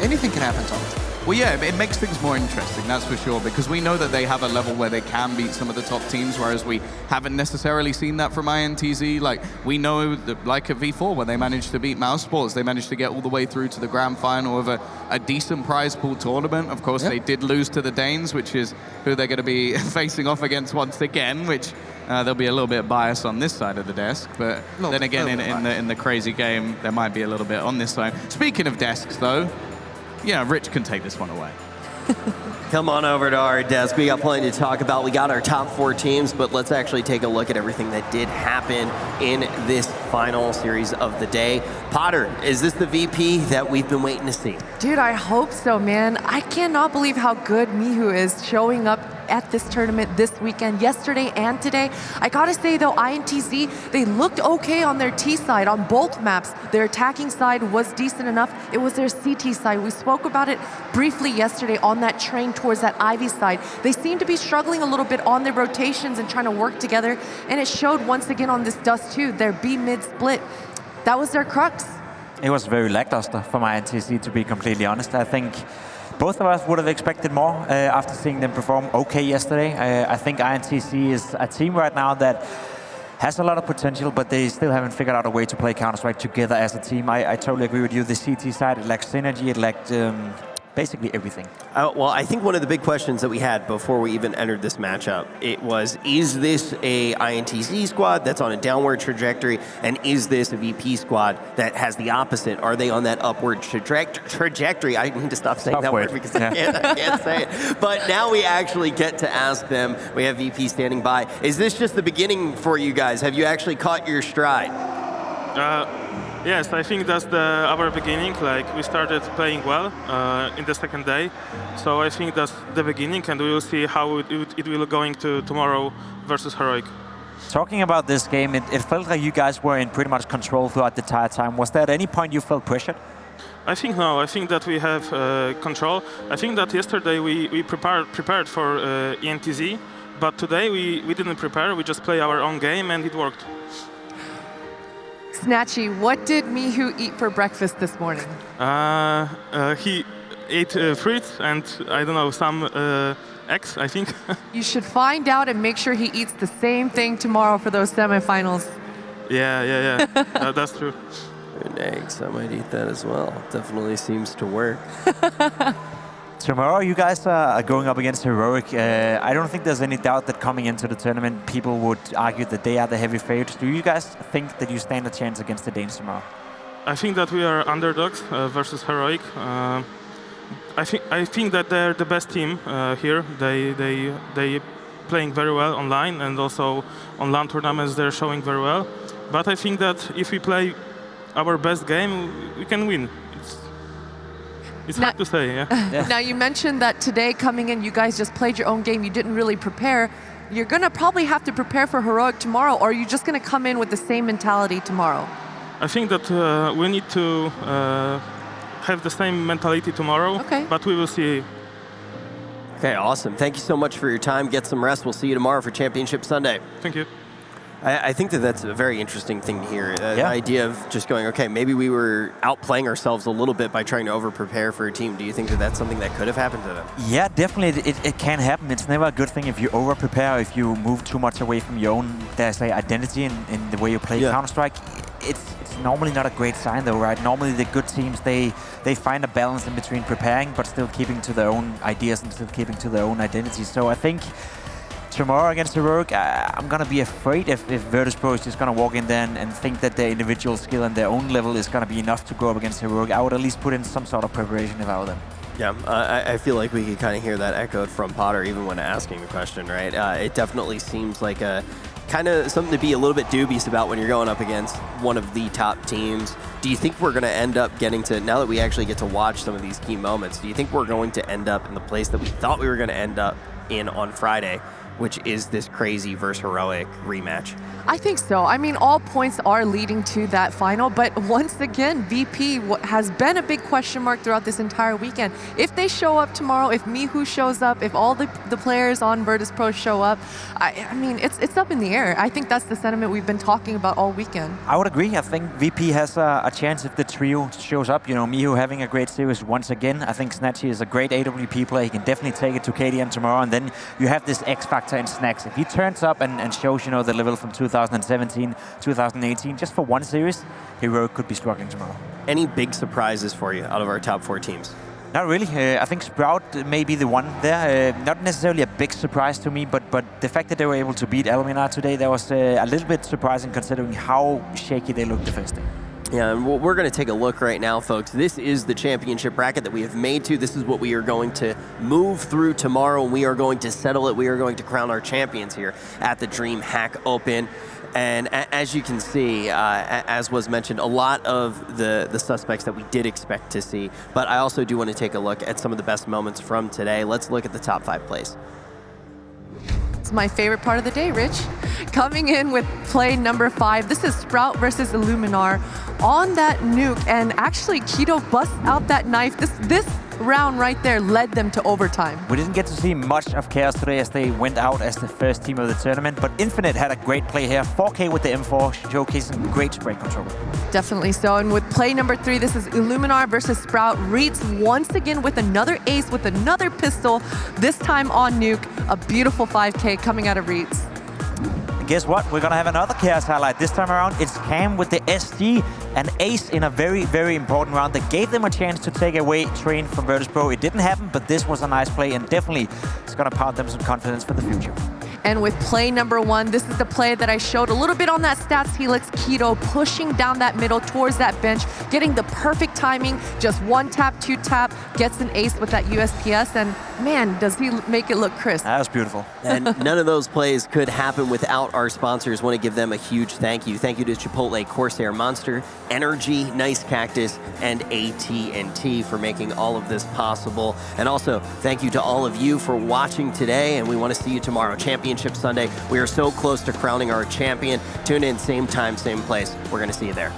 anything can happen, Tom. Well, yeah, it makes things more interesting, that's for sure, because we know that they have a level where they can beat some of the top teams, whereas we haven't necessarily seen that from INTZ. Like, we know that, like at V4, where they managed to beat Mouse Sports, they managed to get all the way through to the grand final of a decent prize pool tournament. Of course, they did lose to the Danes, which is who they're going to be facing off against once again, which there'll be a little bit of bias on this side of the desk, but then again, in the crazy game, there might be a little bit on this side. Speaking of desks, though, yeah, Rich can take this one away. Come on over to our desk. We got plenty to talk about. We got our top 4 teams, but let's actually take a look at everything that did happen in this final series of the day. Potter, is this the VP that we've been waiting to see? Dude, I hope so, man. I cannot believe how good Miho is showing up at this tournament this weekend, yesterday and today. I gotta say though, INTZ, they looked okay on their T side on both maps. Their attacking side was decent enough. It was their CT side. We spoke about it briefly yesterday on that train towards that Ivy side. They seem to be struggling a little bit on their rotations and trying to work together, and it showed once again on this Dust 2, their B-mid split. That was their crux. It was very lackluster from INTZ, to be completely honest. I think both of us would have expected more after seeing them perform okay yesterday. I think INTZ is a team right now that has a lot of potential, but they still haven't figured out a way to play Counter-Strike together as a team. I totally agree with you. The CT side, it lacked synergy, it lacked basically everything. Well, I think one of the big questions that we had before we even entered this matchup, it was, is this a INTZ squad that's on a downward trajectory, and is this a VP squad that has the opposite? Are they on that upward trajectory? I need to stop saying that word because I can't say it. But now we actually get to ask them. We have VP standing by. Is this just the beginning for you guys? Have you actually caught your stride? Yes, I think that's our beginning. Like we started playing well in the second day, so I think that's the beginning, and we will see how it will going to tomorrow versus Heroic. Talking about this game, it felt like you guys were in pretty much control throughout the entire time. Was there at any point you felt pressured? I think no. I think that we have control. I think that yesterday we prepared for INTZ, but today we didn't prepare. We just play our own game, and it worked. Snatchy, what did Mihu eat for breakfast this morning? He ate fruits and, I don't know, some eggs, I think. You should find out and make sure he eats the same thing tomorrow for those semifinals. Yeah. That's true. And eggs, I might eat that as well. Definitely seems to work. Tomorrow, you guys are going up against Heroic. I don't think there's any doubt that coming into the tournament, people would argue that they are the heavy favorites. Do you guys think that you stand a chance against the Danes tomorrow? I think that we are underdogs versus Heroic. I think that they're the best team here. They playing very well online, and also on LAN tournaments they're showing very well. But I think that if we play our best game, we can win. It's hard to say, yeah. Now, you mentioned that today coming in, you guys just played your own game. You didn't really prepare. You're going to probably have to prepare for Heroic tomorrow, or are you just going to come in with the same mentality tomorrow? I think that we need to have the same mentality tomorrow, but we will see. Okay, awesome. Thank you so much for your time. Get some rest. We'll see you tomorrow for Championship Sunday. Thank you. I think that that's a very interesting thing to hear. The idea of just going, okay, maybe we were outplaying ourselves a little bit by trying to over-prepare for a team. Do you think that that's something that could have happened to them? Yeah, definitely. It can happen. It's never a good thing if you over-prepare, if you move too much away from your own, there's an identity in the way you play Counter-Strike. It's normally not a great sign, though, right? Normally, the good teams, they find a balance in between preparing, but still keeping to their own ideas and still keeping to their own identity. So I think tomorrow against Heroic, I'm going to be afraid if Virtus.pro is just going to walk in there and think that their individual skill and their own level is going to be enough to go up against Heroic. I would at least put in some sort of preparation if I were them. Yeah, I feel like we could kind of hear that echoed from Potter even when asking the question, right? It definitely seems like a kind of something to be a little bit dubious about when you're going up against one of the top teams. Do you think we're going to end up getting to, now that we actually get to watch some of these key moments, do you think we're going to end up in the place that we thought we were going to end up in on Friday, which is this crazy versus Heroic rematch? I think so. I mean, all points are leading to that final, but once again, VP has been a big question mark throughout this entire weekend. If they show up tomorrow, if Mihu shows up, if all the players on Virtus.pro show up, I mean, it's up in the air. I think that's the sentiment we've been talking about all weekend. I would agree. I think VP has a chance if the trio shows up. You know, Mihu having a great series once again. I think Snatchy is a great AWP player. He can definitely take it to KDM tomorrow, and then you have this X factor in Snacks. If he turns up and shows, you know, the level from 2017, 2018, just for one series, Heroic could be struggling tomorrow. Any big surprises for you out of our top 4 teams? Not really. I think Sprout may be the one there. Not necessarily a big surprise to me, but the fact that they were able to beat Elminar today, that was a little bit surprising considering how shaky they looked the first day. Yeah, and we're going to take a look right now, folks. This is the championship bracket that we have made to. This is what we are going to move through tomorrow, and we are going to settle it. We are going to crown our champions here at the DreamHack Open. And as you can see, as was mentioned, a lot of the suspects that we did expect to see. But I also do want to take a look at some of the best moments from today. Let's look at the top 5 plays. It's my favorite part of the day, Rich. Coming in with play number 5, this is Sprout versus Illuminar on that nuke, and actually Keto busts out that knife. This round right there led them to overtime. We didn't get to see much of Chaos today as they went out as the first team of the tournament, but Infinite had a great play here. 4K with the M4, showcasing great spray control. Definitely so, and with play number 3, this is Illuminar versus Sprout. Reeds once again with another ace with another pistol, this time on nuke. A beautiful 5K coming out of Reeds. And guess what? We're gonna have another Chaos highlight. This time around, it's Cam with the SG, an ace in a very, very important round that gave them a chance to take away Train from Virtus.pro. It didn't happen, but this was a nice play, and definitely it's gonna power them some confidence for the future. And with play number 1, this is the play that I showed a little bit on that stats helix. Keto pushing down that middle towards that bench, getting the perfect timing, just 1 tap, 2 tap, gets an ace with that USPS, and man, does he make it look crisp. That was beautiful. And none of those plays could happen without our sponsors. Want to give them a huge thank you. Thank you to Chipotle, Corsair, Monster, Energy, Nice Cactus, and AT&T for making all of this possible. And also, thank you to all of you for watching today, and we want to see you tomorrow, Championship Sunday. We are so close to crowning our champion. Tune in, same time, same place. We're going to see you there.